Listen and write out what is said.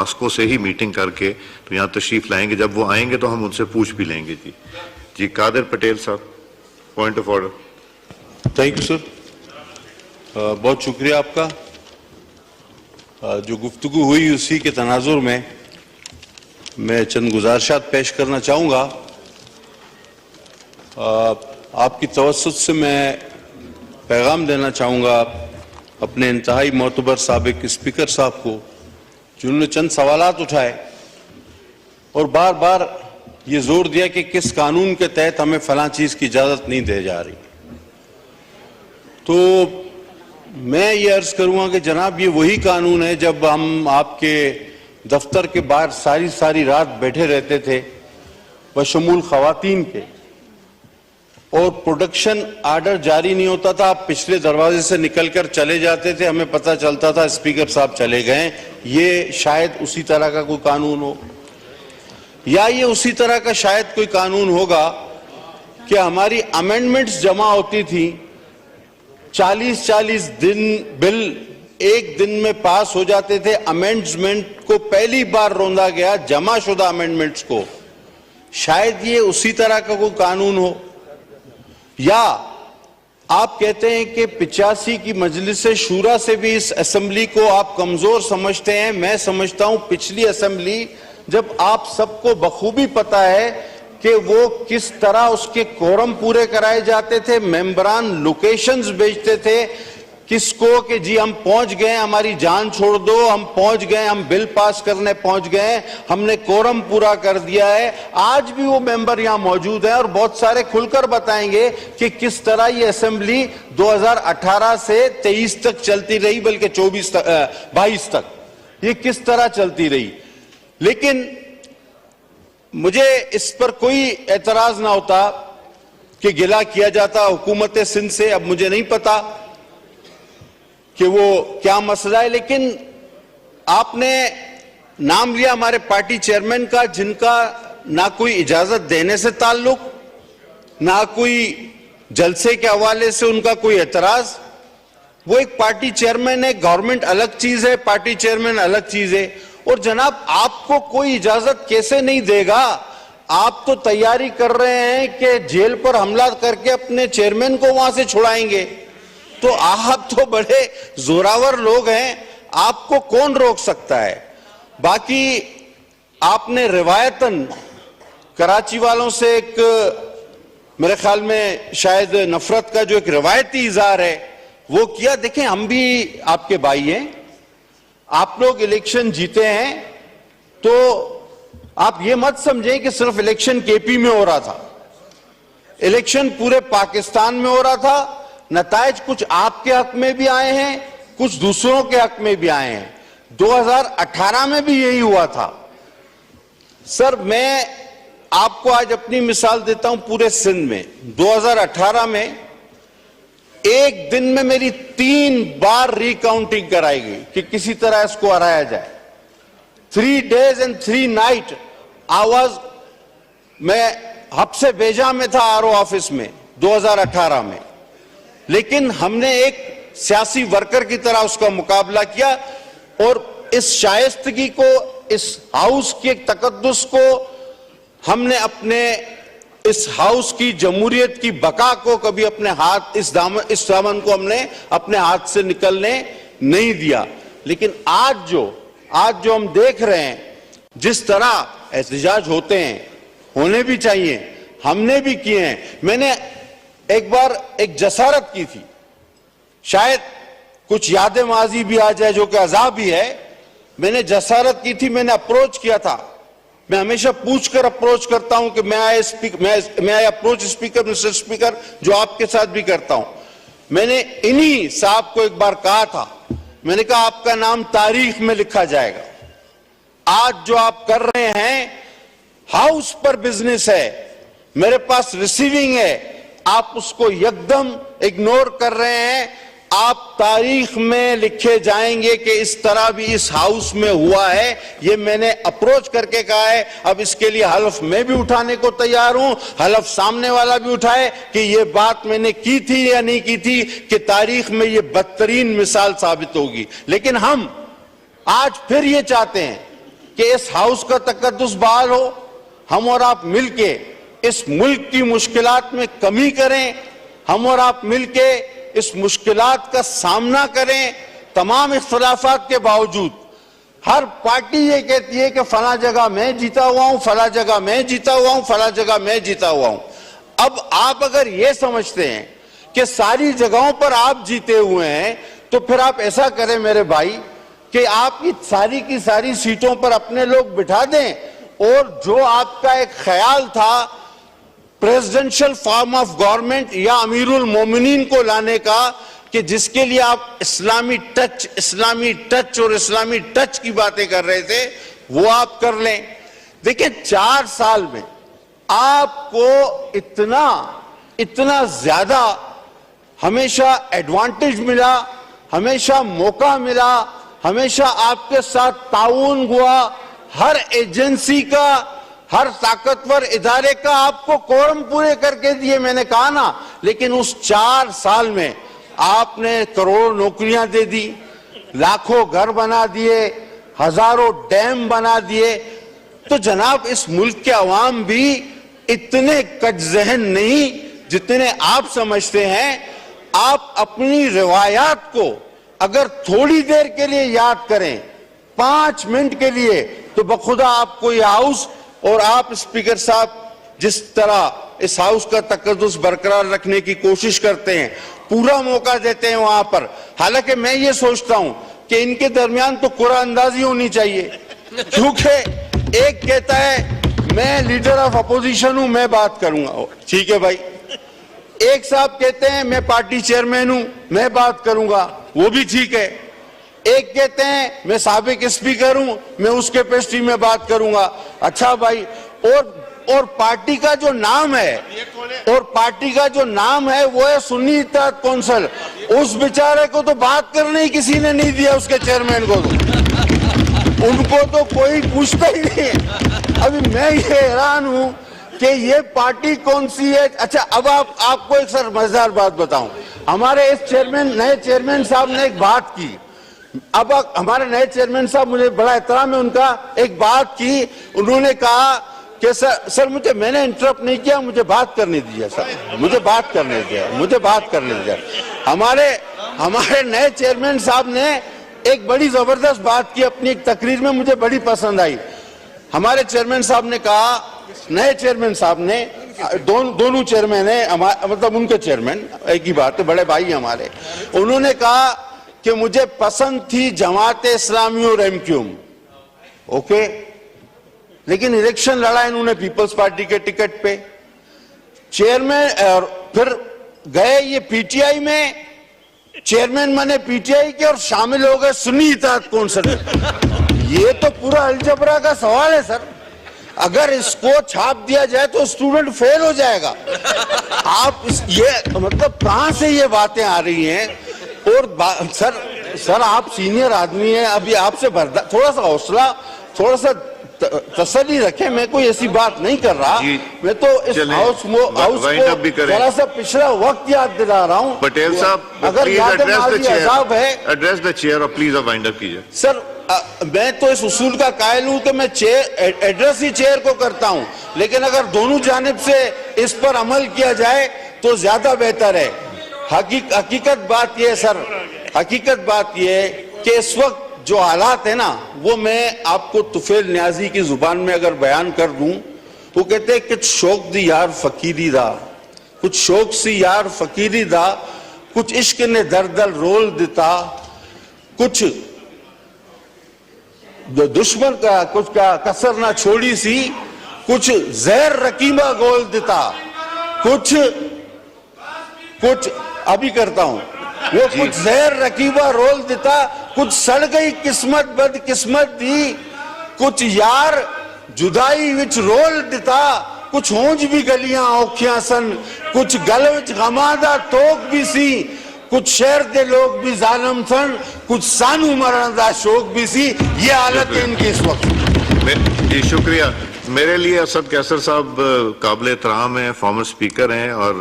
Moscow سے ہی meeting کر کے تو یہاں تشریف لائیں گے. جب وہ آئیں گے تو ہم ان سے پوچھ بھی لیں گے. جی قادر پٹیل صاحب, point of order. Thank you sir, بہت شکریہ آپ کا. جو گفتگو ہوئی اسی کے تناظر میں چند گزارشات پیش کرنا چاہوں گا. آپ کی توسط سے میں پیغام دینا چاہوں گا اپنے انتہائی معتبر سابق اسپیکر صاحب کو, جنہوں نے چند سوالات اٹھائے اور بار بار یہ زور دیا کہ کس قانون کے تحت ہمیں فلاں چیز کی اجازت نہیں دی جا رہی. تو میں یہ عرض کروں گا کہ جناب یہ وہی قانون ہے جب ہم آپ کے دفتر کے باہر ساری رات بیٹھے رہتے تھے بشمول خواتین کے, اور پروڈکشن آرڈر جاری نہیں ہوتا تھا, آپ پچھلے دروازے سے نکل کر چلے جاتے تھے, ہمیں پتہ چلتا تھا اسپیکر صاحب چلے گئے. یہ شاید اسی طرح کا کوئی قانون ہو, یا یہ اسی طرح کا شاید کوئی قانون ہوگا کہ ہماری امینڈمنٹس جمع ہوتی تھی, 40 دن بل ایک دن میں پاس ہو جاتے تھے. امینڈمنٹ کو پہلی بار روندا گیا, جمع شدہ امینڈمنٹس کو. شاید یہ اسی طرح کا کوئی قانون ہو. یا آپ کہتے ہیں کہ 85 کی مجلس شورا سے بھی اس اسمبلی کو آپ کمزور سمجھتے ہیں. میں سمجھتا ہوں پچھلی اسمبلی, جب آپ سب کو بخوبی پتہ ہے کہ وہ کس طرح اس کے کورم پورے کرائے جاتے تھے, ممبران لوکیشنز بھیجتے تھے کس کو کہ جی ہم پہنچ گئے, ہماری جان چھوڑ دو, ہم پہنچ گئے, ہم بل پاس کرنے پہنچ گئے, ہم نے کورم پورا کر دیا ہے. آج بھی وہ ممبر یہاں موجود ہیں اور بہت سارے کھل کر بتائیں گے کہ کس طرح یہ اسمبلی 2018 سے 23 تک چلتی رہی, بلکہ 22 تک یہ کس طرح چلتی رہی. لیکن مجھے اس پر کوئی اعتراض نہ ہوتا کہ گلہ کیا جاتا حکومت سندھ سے. اب مجھے نہیں پتا کہ وہ کیا مسئلہ ہے, لیکن آپ نے نام لیا ہمارے پارٹی چیئرمین کا, جن کا نہ کوئی اجازت دینے سے تعلق, نہ کوئی جلسے کے حوالے سے ان کا کوئی اعتراض. وہ ایک پارٹی چیئرمین ہے, گورنمنٹ الگ چیز ہے, پارٹی چیئرمین الگ چیز ہے. اور جناب آپ کو کوئی اجازت کیسے نہیں دے گا؟ آپ تو تیاری کر رہے ہیں کہ جیل پر حملہ کر کے اپنے چیئرمین کو وہاں سے چھڑائیں گے. تو آپ تو بڑے زوراور لوگ ہیں, آپ کو کون روک سکتا ہے؟ باقی آپ نے روایتاً کراچی والوں سے ایک میرے خیال میں شاید نفرت کا جو ایک روایتی اظہار ہے وہ کیا. دیکھیں ہم بھی آپ کے بھائی ہیں, آپ لوگ الیکشن جیتے ہیں, تو آپ یہ مت سمجھیں کہ صرف الیکشن کے پی میں ہو رہا تھا. الیکشن پورے پاکستان میں ہو رہا تھا. نتائج کچھ آپ کے حق میں بھی آئے ہیں, کچھ دوسروں کے حق میں بھی آئے ہیں. 2018 میں بھی یہی ہوا تھا. سر میں آپ کو آج اپنی مثال دیتا ہوں. پورے سندھ میں 2018 میں ایک دن میں میری 3 بار ری کاؤنٹنگ کرائی گئی کہ کسی طرح اس کو ہرایا جائے. 3 days and 3 nights آواز میں ہب سے بیجا میں تھا آر او آفس میں 2018 میں. لیکن ہم نے ایک سیاسی ورکر کی طرح اس کا مقابلہ کیا, اور اس شائستگی کو, اس ہاؤس کے تقدس کو ہم نے اپنے اس ہاؤس کی جمہوریت کی بقا کو کبھی اپنے ہاتھ, اس دامن کو ہم نے اپنے ہاتھ سے نکلنے نہیں دیا. لیکن آج جو ہم دیکھ رہے ہیں, جس طرح احتجاج ہوتے ہیں, ہونے بھی چاہیے, ہم نے بھی کیے ہیں. میں نے ایک بار ایک جسارت کی تھی, شاید کچھ یاد ماضی بھی آ جائے جو کہ عذاب ہی ہے. میں نے جسارت کی تھی, میں نے اپروچ کیا تھا. میں ہمیشہ پوچھ کر اپروچ کرتا ہوں کہ میں اپروچ اسپیکر, مسٹر اسپیکر, جو آپ کے ساتھ بھی کرتا ہوں. میں نے انہی صاحب کو ایک بار کہا تھا, میں نے کہا آپ کا نام تاریخ میں لکھا جائے گا. آج جو آپ کر رہے ہیں, ہاؤس پر بزنس ہے, میرے پاس ریسیونگ ہے, آپ اس کو یکدم اگنور کر رہے ہیں. آپ تاریخ میں لکھے جائیں گے کہ اس طرح بھی اس ہاؤس میں ہوا ہے. یہ میں نے اپروچ کر کے کہا ہے. اب اس کے لیے حلف میں بھی اٹھانے کو تیار ہوں, حلف سامنے والا بھی اٹھائے کہ یہ بات میں نے کی تھی یا نہیں کی تھی, کہ تاریخ میں یہ بدترین مثال ثابت ہوگی. لیکن ہم آج پھر یہ چاہتے ہیں کہ اس ہاؤس کا تقدس بحال ہو, ہم اور آپ مل کے اس ملک کی مشکلات میں کمی کریں, ہم اور آپ مل کے اس مشکلات کا سامنا کریں. تمام اختلافات کے باوجود ہر پارٹی یہ کہتی ہے کہ فلاں جگہ میں جیتا ہوا ہوں, فلاں جگہ میں جیتا ہوا ہوں, فلاں جگہ میں جیتا ہوا ہوں. اب آپ اگر یہ سمجھتے ہیں کہ ساری جگہوں پر آپ جیتے ہوئے ہیں تو پھر آپ ایسا کریں میرے بھائی کہ آپ کی ساری سیٹوں پر اپنے لوگ بٹھا دیں, اور جو آپ کا ایک خیال تھا پریزیڈنشل فارم آف گورنمنٹ یا امیر المومنین کو لانے کا, کہ جس کے لیے آپ اسلامی ٹچ اور اسلامی ٹچ کی باتیں کر رہے تھے, وہ آپ کر لیں. دیکھیں 4 سال میں آپ کو اتنا زیادہ ہمیشہ ایڈوانٹیج ملا, ہمیشہ موقع ملا, ہمیشہ آپ کے ساتھ تعاون ہوا, ہر ایجنسی کا, ہر طاقتور ادارے کا آپ کو کورم پورے کر کے دیے, میں نے کہا نا. لیکن اس 4 سال میں آپ نے کروڑ نوکریاں دے دی, لاکھوں گھر بنا دیے, ہزاروں ڈیم بنا دیے. تو جناب اس ملک کے عوام بھی اتنے کج ذہن نہیں جتنے آپ سمجھتے ہیں. آپ اپنی روایات کو اگر تھوڑی دیر کے لیے یاد کریں, 5 منٹ کے لیے, تو بخدا آپ کو یہ ہاؤس اور آپ اسپیکر صاحب جس طرح اس ہاؤس کا تقدس برقرار رکھنے کی کوشش کرتے ہیں, پورا موقع دیتے ہیں وہاں پر. حالانکہ میں یہ سوچتا ہوں کہ ان کے درمیان تو قرآن اندازی ہونی چاہیے, کیونکہ ایک کہتا ہے میں لیڈر آف اپوزیشن ہوں, میں بات کروں گا, ٹھیک ہے بھائی. ایک صاحب کہتے ہیں میں پارٹی چیئرمین ہوں, میں بات کروں گا, وہ بھی ٹھیک ہے. ایک کہتے ہیں میں سابق اسپیکر ہوں, میں اس کے پیسٹری میں بات کروں گا. اچھا بھائی, اور پارٹی کا جو نام ہے وہ ہے سنی اتحاد کونسل. اس بیچارے کو تو بات کرنے ہی کسی نے نہیں دیا, اس کے چیئرمین کو ان کو تو کوئی پوچھتا ہی نہیں. ابھی میں یہ حیران ہوں کہ یہ پارٹی کون سی ہے. اچھا اب آپ کو ایک سر مزیدار بات بتاؤں. ہمارے اس نئے چیئرمین صاحب نے ایک بات کی. اب ہمارے نئے چیئرمین صاحب, مجھے بڑا احترام ہے ان کا, ایک بات کی. انہوں نے کہا کہ سر میں نے انٹرپٹ نہیں کیا, مجھے بات کرنے دیا سر, مجھے بات کرنے دیا. ہمارے نئے چیئرمین صاحب نے ایک بڑی زبردست بات کی اپنی ایک تقریر میں, مجھے بڑی پسند آئی. ہمارے چیئرمین صاحب نے کہا, نئے چیئرمین صاحب نے, دونوں چیئرمین ہیں مطلب ان کے چیئرمین ایک ہی بات ہے, بڑے بھائی ہمارے. انہوں نے کہا کہ مجھے پسند تھی جماعت اسلامی اور ایم کیو ایم, اوکے, لیکن الیکشن لڑا انہوں نے پیپلز پارٹی کے ٹکٹ پہ. چیئرمین اور پھر گئے یہ پی ٹی آئی میں, چیئرمین بنے پی ٹی آئی کے اور شامل ہو گئے سنی اتحاد کونسل. یہ تو پورا الجبرا کا سوال ہے سر. اگر اس کو چھاپ دیا جائے تو اسٹوڈنٹ فیل ہو جائے گا. آپ یہ مطلب کہاں سے یہ باتیں آ رہی ہیں. اور سر آپ سینئر آدمی ہیں, ابھی آپ سے تھوڑا سا حوصلہ, تھوڑا سا تسلی رکھیں. میں کوئی ایسی بات نہیں کر رہا, میں تو اس ہاؤس کو ذرا سا پچھلا وقت یاد دلا رہا ہوں. پٹیل صاحب اگر یاد ماضی عذاب ہے, ایڈریس دا چیئر اور پلیز اب وائنڈ اپ کیجئے. سر میں تو اس اصول کا قائل ہوں کہ میں ایڈریس ہی چیئر کو کرتا ہوں, لیکن اگر دونوں جانب سے اس پر عمل کیا جائے تو زیادہ بہتر ہے. حقیقت بات یہ ہے سر, حقیقت بات یہ ہے کہ اس وقت جو حالات ہیں نا, وہ میں آپ کو طفیل نیازی کی زبان میں اگر بیان کر دوں, وہ کہتے ہیں کچھ شوق دی یار فقیری دا, کچھ شوق سی یار فقیری دا, کچھ عشق نے دردل رول دیتا, کچھ دشمن کا کچھ کا کسر نہ چھوڑی سی, کچھ زہر رکیمہ گول دیتا, کچھ ابھی کرتا ہوں, وہ کچھ زہر رکیبہ رول دیتا, کچھ سڑ گئی قسمت بد قسمت دی, کچھ یار جدائی وچ رول دیتا, کچھ ہونج بھی گلیاں اوکھیاں سن, کچھ گل وچ غمادہ توک بھی سی, کچھ شہر دے لوگ بھی ظالم سن, کچھ سانو مرن دا شوق بھی سی. یہ حالت ہے ان کی اس وقت. جی شکریہ. میرے لیے اسد کیسر صاحب قابل احترام ہیں, فارمر اسپیکر ہیں, اور